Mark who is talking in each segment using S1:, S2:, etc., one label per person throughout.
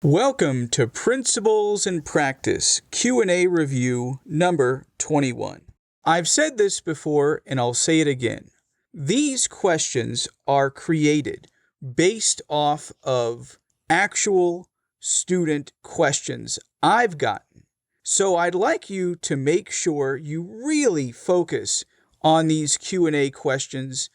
S1: Welcome to Principles in Practice Q&A Review number 21. I've said this before and I'll say it again. These questions are created based off of actual student questions I've gotten. So I'd like you to make sure you really focus on these Q&A questions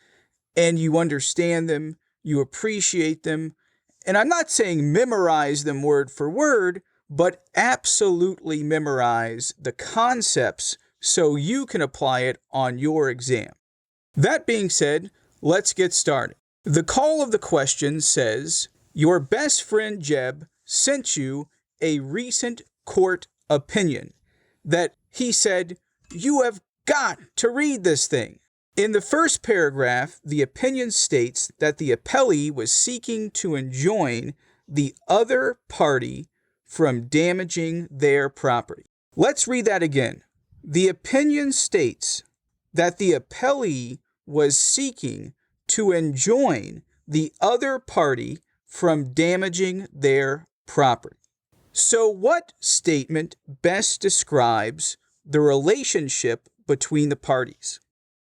S1: and you understand them, you appreciate them. And I'm not saying memorize them word for word, but absolutely memorize the concepts so you can apply it on your exam. That being said, let's get started. The call of the question says, your best friend Jeb sent you a recent court opinion that he said, you have got to read this thing. In the first paragraph, the opinion states that the appellee was seeking to enjoin the other party from damaging their property. Let's read that again. The opinion states that the appellee was seeking to enjoin the other party from damaging their property. So what statement best describes the relationship between the parties?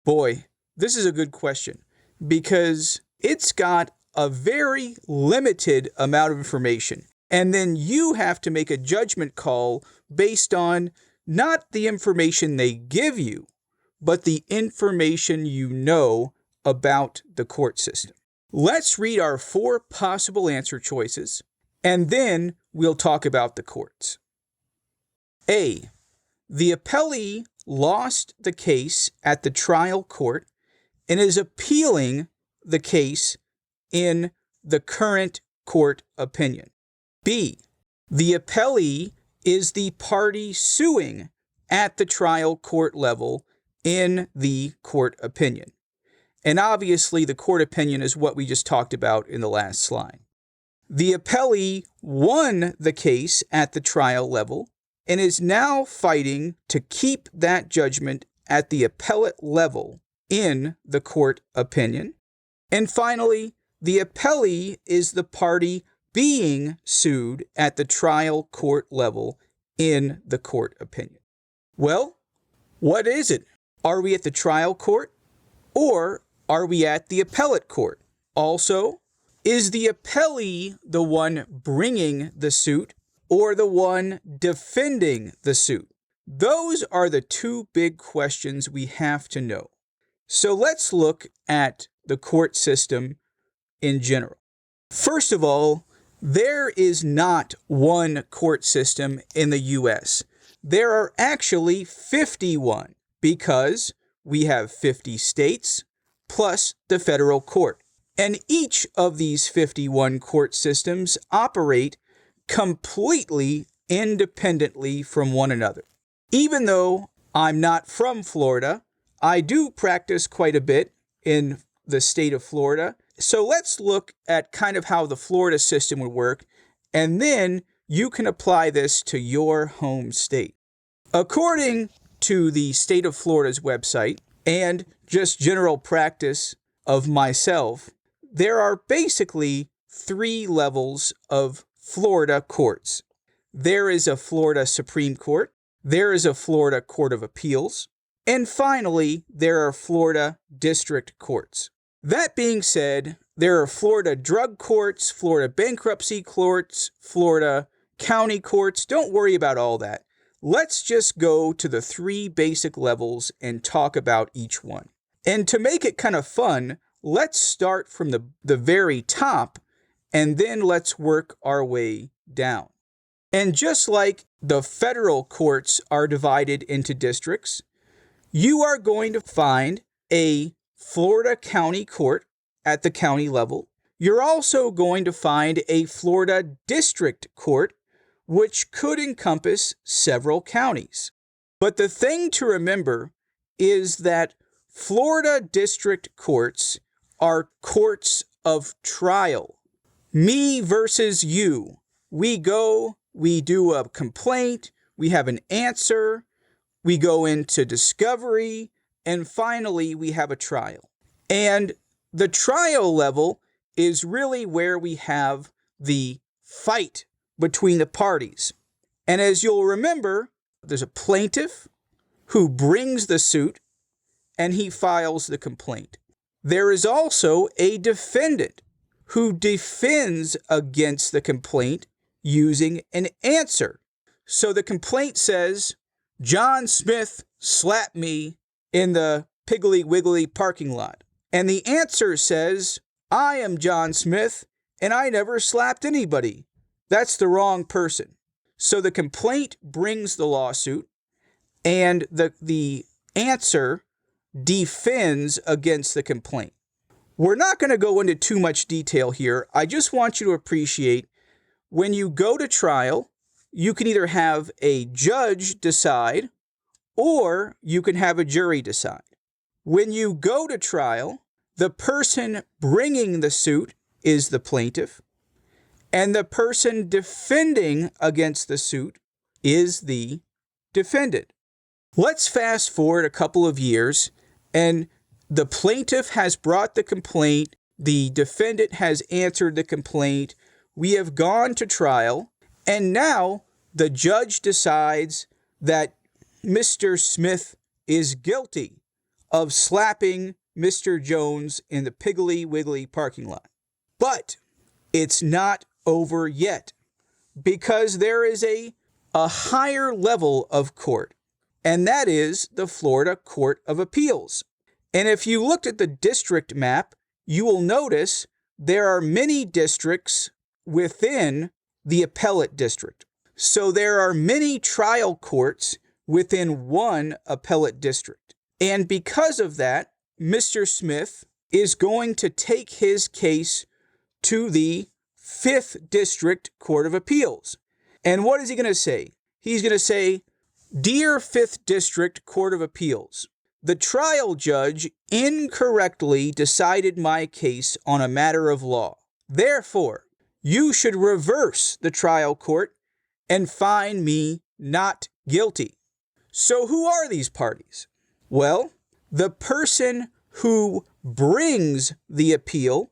S1: Boy, this is a good question because it's got a very limited amount of information. And then you have to make a judgment call based on not the information they give you, but the information you know about the court system. Let's read our 4 possible answer choices, and then we'll talk about the courts. A. The appellee lost the case at the trial court and is appealing the case in the current court opinion. B. The appellee is the party suing at the trial court level in the court opinion. And obviously the court opinion is what we just talked about in the last slide. The appellee won the case at the trial level and is now fighting to keep that judgment at the appellate level in the court opinion. And finally, the appellee is the party being sued at the trial court level in the court opinion. Well, what is it? Are we at the trial court or are we at the appellate court? Also, is the appellee the one bringing the suit or the one defending the suit? Those are the 2 big questions we have to know. So let's look at the court system in general. First of all, there is not one court system in the U.S. There are actually 51 because we have 50 states plus the federal court. And each of these 51 court systems operate completely independently from one another. Even though I'm not from Florida, I do practice quite a bit in the state of Florida. So let's look at kind of how the Florida system would work, and then you can apply this to your home state. According to the state of Florida's website and just general practice of myself, there are basically 3 levels of Florida courts. There is a Florida Supreme Court, there is a Florida Court of Appeals, and finally, there are Florida District Courts. That being said, there are Florida Drug Courts, Florida Bankruptcy Courts, Florida County Courts. Don't worry about all that. Let's just go to the 3 basic levels and talk about each one. And to make it kind of fun, let's start from the very top and then let's work our way down. And just like the federal courts are divided into districts, you are going to find a Florida County Court at the county level. You're also going to find a Florida District Court, which could encompass several counties. But the thing to remember is that Florida District Courts are courts of trial. Me versus you. We go, we do a complaint, we have an answer, we go into discovery, and finally we have a trial. And the trial level is really where we have the fight between the parties. And as you'll remember, there's a plaintiff who brings the suit and he files the complaint. There is also a defendant who defends against the complaint using an answer. So the complaint says, John Smith slapped me in the Piggly Wiggly parking lot. And the answer says, I am John Smith and I never slapped anybody. That's the wrong person. So the complaint brings the lawsuit and the answer defends against the complaint. We're not going to go into too much detail here. I just want you to appreciate when you go to trial, you can either have a judge decide or you can have a jury decide. When you go to trial, the person bringing the suit is the plaintiff, and the person defending against the suit is the defendant. Let's fast forward a couple of years, and the plaintiff has brought the complaint, the defendant has answered the complaint, we have gone to trial, and now the judge decides that Mr. Smith is guilty of slapping Mr. Jones in the Piggly Wiggly parking lot. But it's not over yet, because there is a higher level of court, and that is the Florida Court of Appeals. And if you looked at the district map, you will notice there are many districts within the appellate district. So there are many trial courts within one appellate district. And because of that, Mr. Smith is going to take his case to the 5th District Court of Appeals. And what is he going to say? He's going to say, Dear 5th District Court of Appeals, the trial judge incorrectly decided my case on a matter of law. Therefore, you should reverse the trial court and find me not guilty. So who are these parties? Well, the person who brings the appeal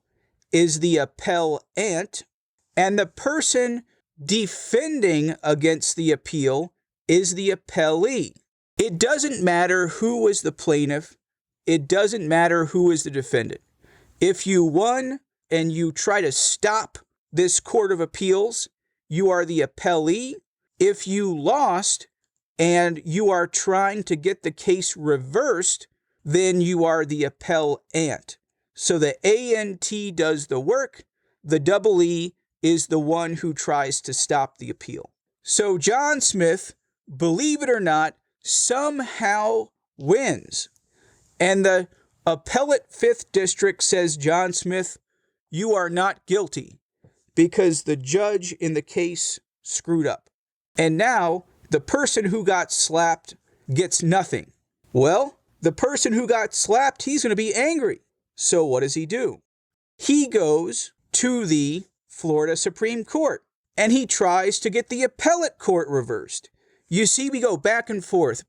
S1: is the appellant, and the person defending against the appeal is the appellee. It doesn't matter who is the plaintiff. It doesn't matter who is the defendant. If you won and you try to stop this court of appeals, you are the appellee. If you lost and you are trying to get the case reversed, then you are the appellant. So the ANT does the work. The double E is the one who tries to stop the appeal. So John Smith, believe it or not, somehow wins. And the appellate 5th district says, John Smith, you are not guilty because the judge in the case screwed up. And now the person who got slapped gets nothing. Well, the person who got slapped, he's going to be angry. So what does he do? He goes to the Florida Supreme Court and he tries to get the appellate court reversed. You see, we go back and forth,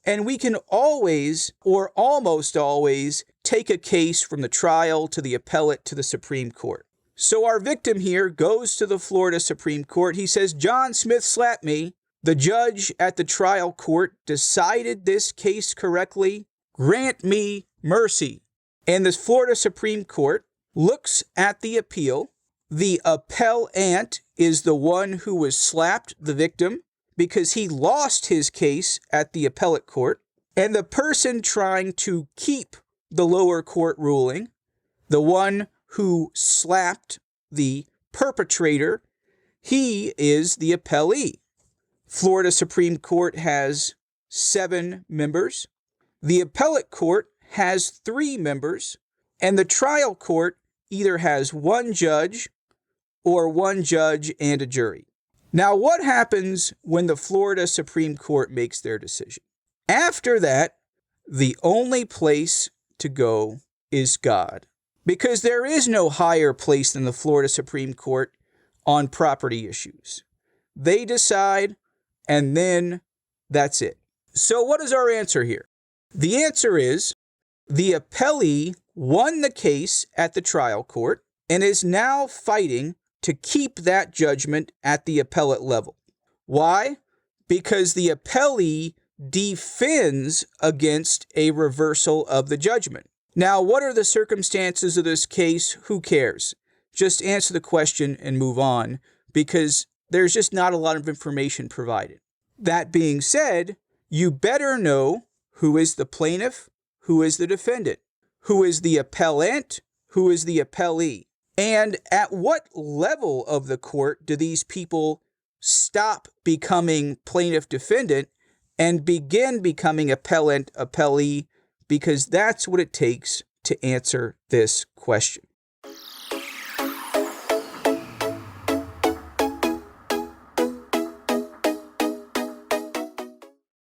S1: and we can always, or almost always, take a case from the trial to the appellate to the Supreme Court. So our victim here goes to the Florida Supreme Court. He says, John Smith slapped me. The judge at the trial court decided this case correctly. Grant me mercy. And the Florida Supreme Court looks at the appeal. The appellant is the one who was slapped, the victim, because he lost his case at the appellate court. And the person trying to keep the lower court ruling, the one who slapped the perpetrator, he is the appellee. Florida Supreme Court has 7 members. The appellate court has 3 members. And the trial court either has 1 judge or 1 judge and a jury. Now, what happens when the Florida Supreme Court makes their decision? After that, the only place to go is God, because there is no higher place than the Florida Supreme Court on property issues. They decide, and then that's it. So what is our answer here? The answer is the appellee won the case at the trial court and is now fighting to keep that judgment at the appellate level. Why? Because the appellee defends against a reversal of the judgment. Now, what are the circumstances of this case? Who cares? Just answer the question and move on, because there's just not a lot of information provided. That being said, you better know who is the plaintiff, who is the defendant, who is the appellant, who is the appellee, and at what level of the court do these people stop becoming plaintiff-defendant and begin becoming appellant-appellee, because that's what it takes to answer this question.